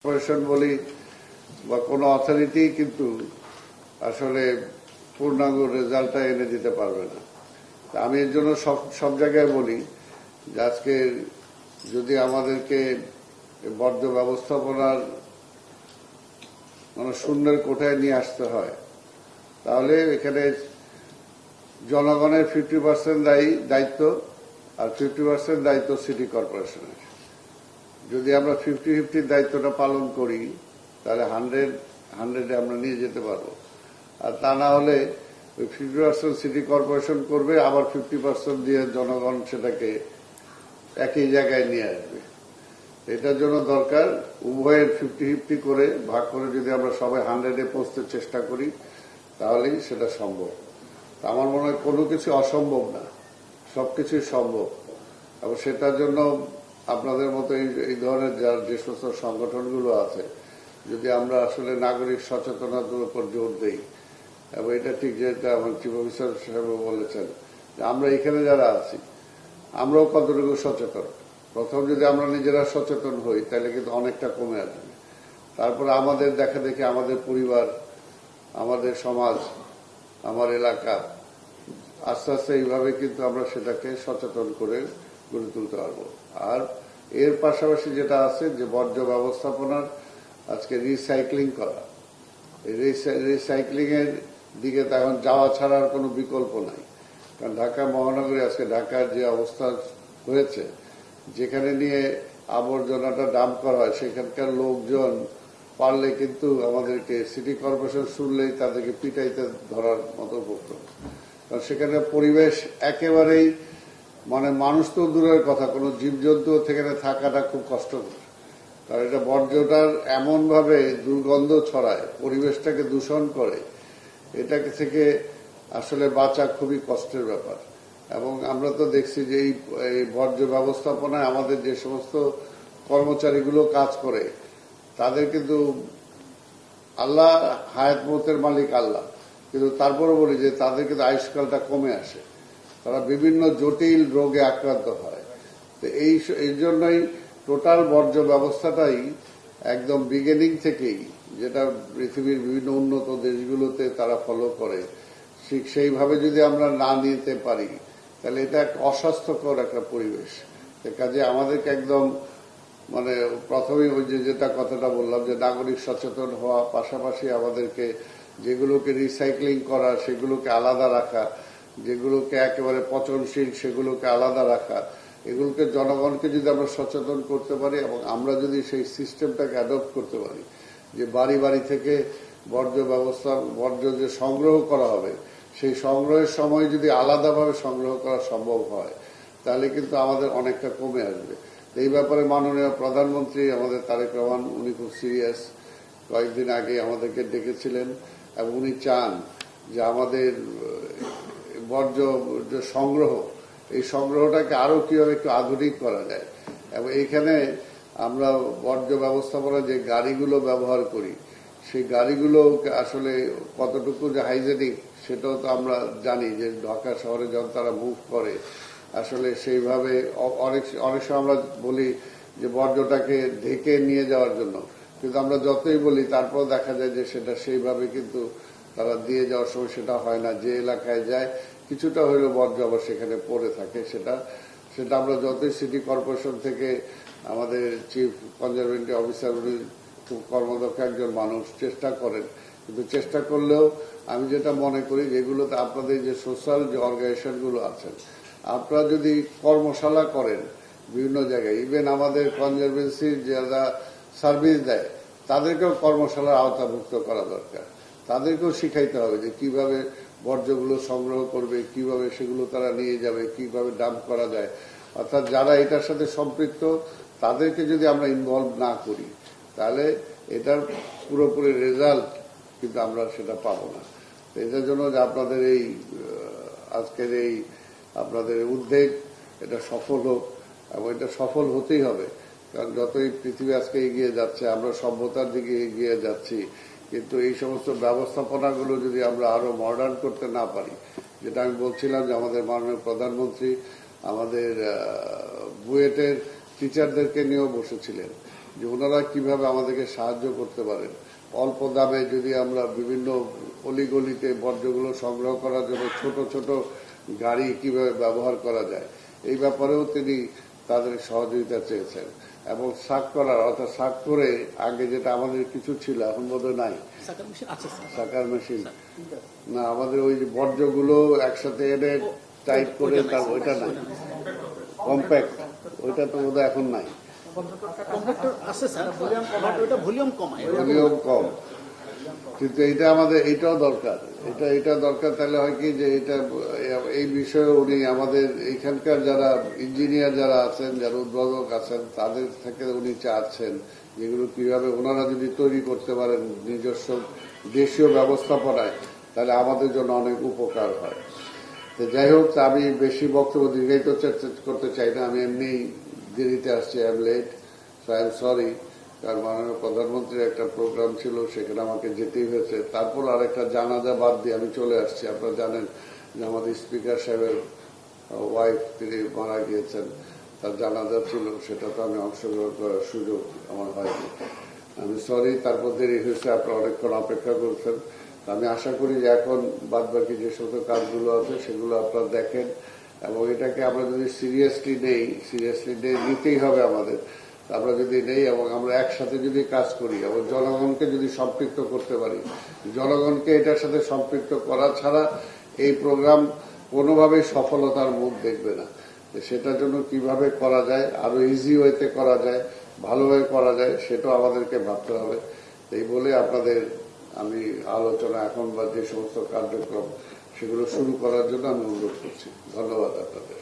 Corporation বলি বা কোনো অথরিটি কিন্তু আসলে পূর্ণাঙ্গ রেজাল্টটা এনে দিতে পারবে না। আমি এর জন্য সব জায়গায় বলি যে আজকে যদি আমাদেরকে বর্জ্য ব্যবস্থাপনার শূন্যের কোঠায় নিয়ে আসতে হয়, তাহলে এখানে জনগণের 50% দায়িত্ব আর 50% দায়িত্ব সিটি কর্পোরেশনের। যদি আমরা 50-50 দায়িত্বটা পালন করি তাহলে 100-100 আমরা নিয়ে যেতে পারবো। আর তা না হলে ওই 50% সিটি কর্পোরেশন করবে, আবার 50% দিয়ে জনগণ সেটাকে একই জায়গায় নিয়ে আসবে। এটার জন্য দরকার উভয়ের 50-50 করে ভাগ করে যদি আমরা সবাই 100-এ পৌঁছতে চেষ্টা করি তাহলেই সেটা সম্ভব। আমার মনে হয় কোনো কিছু অসম্ভব না, সবকিছুই সম্ভব। এবং সেটার জন্য আপনাদের মতো এই ধরনের যে সমস্ত সংগঠনগুলো আছে, যদি আমরা আসলে নাগরিক সচেতনতার উপর জোর দেই, এবং এটা ঠিক যেটা আমার চিফ অফিসার সাহেব বলেছেন যে আমরা এখানে যারা আছি আমরাও কতটুকু সচেতন। প্রথম যদি আমরা নিজেরা সচেতন হই তাহলে কিন্তু অনেকটা কমে আসবে। তারপরে আমাদের দেখা দেখি আমাদের পরিবার, আমাদের সমাজ, আমার এলাকা আস্তে আস্তে এইভাবে কিন্তু আমরা সেটাকে সচেতন করে গড়ে তুলতে পারবো। আর এর পাশাপাশি যেটা আছে যে বর্জ্য ব্যবস্থাপনার আজকে রিসাইক্লিং করা, এই রিসাইক্লিং এর দিকে এখন যাওয়া ছাড়ার কোনো বিকল্প নাই। কারণ ঢাকা মহানগরে আজকে ঢাকার যে অবস্থা হয়েছে, যেখানে নিয়ে আবর্জনাটা ডাম্প করা হয় সেখানকার লোকজন পারলে কিন্তু আমাদেরকে সিটি কর্পোরেশন শুনলেই তাদেরকে পিটাইতে ধরার মতো করতো। কারণ সেখানে পরিবেশ একেবারেই মানুষ তো দূরের কথা, কোনো জীবজন্তু সেখানে থাকাটা খুব কষ্টকর। কারণ এটা বর্জ্যটার এমনভাবে দুর্গন্ধ ছড়ায়, পরিবেশটাকে দূষণ করে, এটাকে থেকে আসলে বাঁচা খুবই কষ্টের ব্যাপার। এবং আমরা তো দেখছি যে এই বর্জ্য ব্যবস্থাপনায় আমাদের যে সমস্ত কর্মচারীগুলো কাজ করে তাদের কিন্তু আল্লাহ হায়াত মতের মালিক আল্লাহ, কিন্তু তারপরে বলি যে তাদের কিন্তু আয়ুষ্কালটা কমে আসে, তারা বিভিন্ন জটিল রোগে আক্রান্ত হয়। তো এই জন্যই টোটাল বর্জ্য ব্যবস্থাটাই একদম বিগিনিং থেকেই, যেটা পৃথিবীর বিভিন্ন উন্নত দেশগুলোতে তারা ফলো করে, ঠিক সেইভাবে যদি আমরা না নিতে পারি তাহলে এটা একটা অস্বাস্থ্যকর একটা পরিবেশ। কাজে আমাদেরকে একদম প্রথমেই ওই যেটা কথাটা বললাম যে নাগরিক সচেতন হওয়া, পাশাপাশি আমাদেরকে যেগুলোকে রিসাইক্লিং করা সেগুলোকে আলাদা রাখা, যেগুলোকে একেবারে পচনশীল সেগুলোকে আলাদা রাখা, এগুলোকে জনগণকে যদি আমরা সচেতন করতে পারি এবং আমরা যদি সেই সিস্টেমটাকে অ্যাডপ্ট করতে পারি যে বাড়ি বাড়ি থেকে বর্জ্য যে সংগ্রহ করা হবে, সেই সংগ্রহের সময় যদি আলাদাভাবে সংগ্রহ করা সম্ভব হয় তাহলে কিন্তু আমাদের অনেকটা কমে আসবে। এই ব্যাপারে মাননীয় প্রধানমন্ত্রী আমাদের তারেক রহমান উনি খুব সিরিয়াস, কয়েকদিন আগে আমাদেরকে ডেকেছিলেন এবং উনি চান যে আমাদের বর্জ্য যে সংগ্রহ, এই সংগ্রহটাকে আরো কিভাবে একটু আধুনিক করা যায়। এবং এইখানে আমরা বর্জ্য ব্যবস্থাপনা যে গাড়িগুলো ব্যবহার করি, সেই গাড়িগুলো আসলে কতটুকু যে হাইজেনিক সেটাও তো আমরা জানি যে ঢাকা শহরে যখন তারা মুভ করে আসলে সেইভাবে অনেক সময় আমরা বলি যে বর্জ্যটাকে ঢেকে নিয়ে যাওয়ার জন্য, কিন্তু আমরা যতই বলি তারপর দেখা যায় যে সেটা সেইভাবে কিন্তু তারা দিয়ে যাওয়ার সময় সেটা হয় না। যে এলাকায় যায় কিছুটা হলেও বর্জ্য আবার সেখানে পড়ে থাকে, সেটা আমরা যতই সিটি কর্পোরেশন থেকে আমাদের চিফ কনজারভেটরি অফিসার উনি খুব কর্মদক্ষ একজন মানুষ চেষ্টা করেন, কিন্তু চেষ্টা করলেও আমি যেটা মনে করি যেগুলোতে আপনাদের যে সোশ্যাল যে অর্গানাইজেশনগুলো আছেন, আপনারা যদি কর্মশালা করেন বিভিন্ন জায়গায়, ইভেন আমাদের কনজারভেন্সির যারা সার্ভিস দেয় তাদেরকেও কর্মশালার আওতাভুক্ত করা দরকার। তাদেরকেও শিখাইতে হবে যে কিভাবে বর্জ্যগুলো সংগ্রহ করবে, কিভাবে সেগুলো তারা নিয়ে যাবে, কিভাবে ডাম্প করা যায়। অর্থাৎ যারা এটার সাথে সম্পৃক্ত তাদেরকে যদি আমরা ইনভলভ না করি তাহলে এটার পুরোপুরি রেজাল্ট কিন্তু আমরা সেটা পাবো না। এটার জন্য যে আপনাদের এই আজকের এই আপনাদের উদ্যোগ এটা সফল হোক, এবং এটা সফল হতেই হবে। কারণ যতই পৃথিবী আজকে এগিয়ে যাচ্ছে, আমরা সভ্যতার দিকে এগিয়ে যাচ্ছি, কিন্তু এই সমস্ত ব্যবস্থাপনাগুলো যদি আমরা আরো মডার্ন করতে না পারি, যেটা আমি বলছিলাম যে আমাদের মাননীয় প্রধানমন্ত্রী আমাদের বুয়েটের টিচারদেরকে নিয়েও বসেছিলেন যে ওনারা কিভাবে আমাদেরকে সাহায্য করতে পারেন। অল্প দামে যদি আমরা বিভিন্ন অলিগলিতে বর্জ্যগুলো সংগ্রহ করার জন্য ছোট ছোট গাড়ি কিভাবে ব্যবহার করা যায়, এই ব্যাপারেও তিনি তাদের সহযোগিতা চেয়েছেন। এবং শাক করার, অর্থাৎ শাক করে আগে যেটা আমাদের কিছু ছিল এখন বোধহয় নাই, শাকার মেশিন না, আমাদের ওই বর্জ্যগুলো একসাথে এনে টাইট করে তার ওইটা নাই, কম্প্যাক্ট, ওইটা তো বোধহয় এখন নাই, ভলিউম কম। কিন্তু এটা আমাদের এটাও দরকার, এটা দরকার। তাহলে হয় কি যে এটা এই বিষয়ে উনি আমাদের এখানকার যারা ইঞ্জিনিয়ার যারা আছেন, যারা উদ্ভাবক আছেন, তাদের থেকে উনি চাচ্ছেন যেগুলো কিভাবে ওনারা যদি তৈরি করতে পারেন নিজস্ব দেশীয় ব্যবস্থাপনায়, তাহলে আমাদের জন্য অনেক উপকার হয়। তো যাই হোক, আমি বেশি বক্তব্য দীর্ঘায়িত করতে চাই না, আমি এমনি দেরিতে আসছি, I am late, so I am sorry. কারণ মাননীয় প্রধানমন্ত্রীর একটা প্রোগ্রাম ছিল, সেখানে আমাকে যেতেই হয়েছে। তারপর আরেকটা জানাজা বাদ দিয়ে আমি চলে আসছি। আপনারা জানেন যে আমাদের স্পিকার সাহেবের ওয়াইফ, তিনি মারা গিয়েছেন, তার জানাজা ছিল, সেটা তো আমি অংশগ্রহণ করার সুযোগ আমার হয়নি। আমি সরি, তারপর দেরি হয়েছে, আপনারা অনেকক্ষণ অপেক্ষা করছেন। আমি আশা করি যে এখন বাদ বাকি যে সমস্ত কাজগুলো আছে সেগুলো আপনারা দেখেন, এবং এটাকে আমরা যদি সিরিয়াসলি নিতেই হবে আমাদের। আমরা যদি নেই এবং আমরা একসাথে যদি কাজ করি এবং জনগণকে যদি সম্পৃক্ত করতে পারি, জনগণকে এটার সাথে সম্পৃক্ত করা ছাড়া এই প্রোগ্রাম কোনোভাবেই সফলতার মুখ দেখবে না। সেটার জন্য কিভাবে করা যায়, আরো ইজি ওয়েতে করা যায়, ভালোভাবে করা যায়, সেটাও আমাদেরকে ভাবতে হবে। এই বলে আপনাদের আমি আলোচনা এখন বা যে সমস্ত কার্যক্রম সেগুলো শুরু করার জন্য আমি অনুরোধ করছি। ধন্যবাদ আপনাদের।